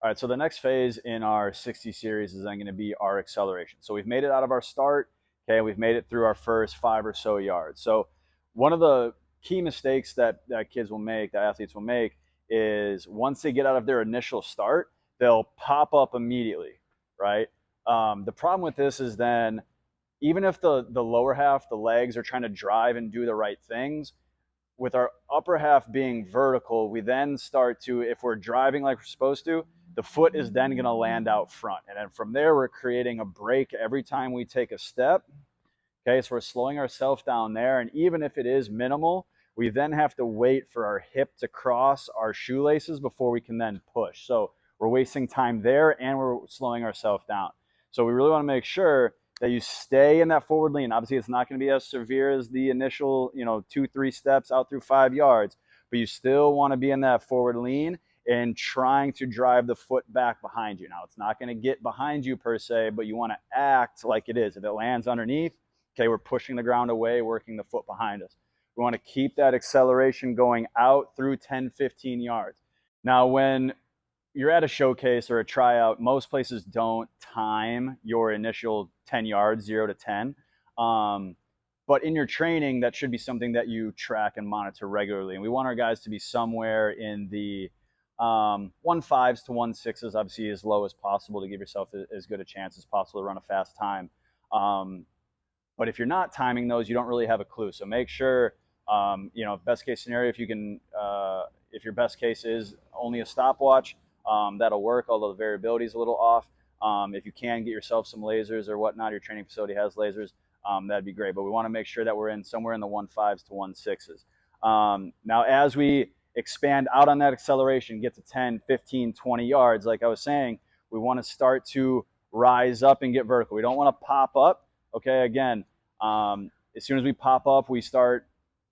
All right, so the next phase in our 60 series is then going to be our acceleration. So we've made it out of our start. Okay, we've made it through our first 5 or so yards. So one of the key mistakes that kids will make, that athletes will make, is once they get out of their initial start, they'll pop up immediately, right? The problem with this is then even if the lower half, the legs, are trying to drive and do the right things, with our upper half being vertical, we then start to, if we're driving like we're supposed to, the foot is then going to land out front. And then from there, we're creating a break every time we take a step. Okay, so we're slowing ourselves down there. And even if it is minimal, we then have to wait for our hip to cross our shoelaces before we can then push. So we're wasting time there and we're slowing ourselves down. So we really want to make sure that you stay in that forward lean. Obviously, it's not going to be as severe as the initial, 2, 3 steps out through 5 yards, but you still want to be in that forward lean and trying to drive the foot back behind you. Now, it's not going to get behind you per se, but you want to act like it is. If it lands underneath, okay, we're pushing the ground away, working the foot behind us. We want to keep that acceleration going out through 10, 15 yards. Now, when you're at a showcase or a tryout, most places don't time your initial 10 yards, 0 to 10. But in your training, that should be something that you track and monitor regularly. And we want our guys to be somewhere in the 1.5s to 1.6s, obviously as low as possible to give yourself as good a chance as possible to run a fast time. But if you're not timing those, you don't really have a clue. So make sure, best case scenario, if you can, if your best case is only a stopwatch, that'll work, although the variability is a little off. If you can get yourself some lasers or whatnot, your training facility has lasers, that'd be great. But we want to make sure that we're in somewhere in the 1.5s to 1.6s. Now, as we expand out on that acceleration, get to 10, 15, 20 yards, like I was saying, we want to start to rise up and get vertical. We don't want to pop up. Okay, again, as soon as we pop up, we start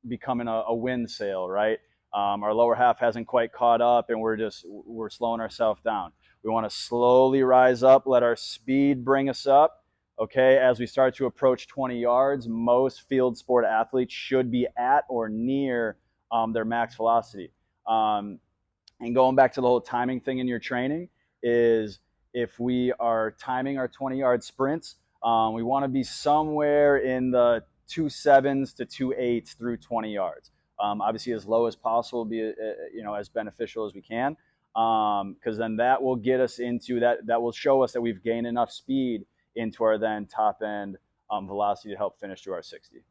becoming a wind sail, right? Our lower half hasn't quite caught up and we're slowing ourselves down. We want to slowly rise up, let our speed bring us up. Okay, as we start to approach 20 yards, most field sport athletes should be at or near their max velocity. And going back to the whole timing thing in your training is if we are timing our 20-yard sprints, we want to be somewhere in the 2.7s to 2.8s through 20 yards. Obviously, as low as possible, be as beneficial as we can, because then that will get us into that. That will show us that we've gained enough speed into our then top end velocity to help finish through our 60.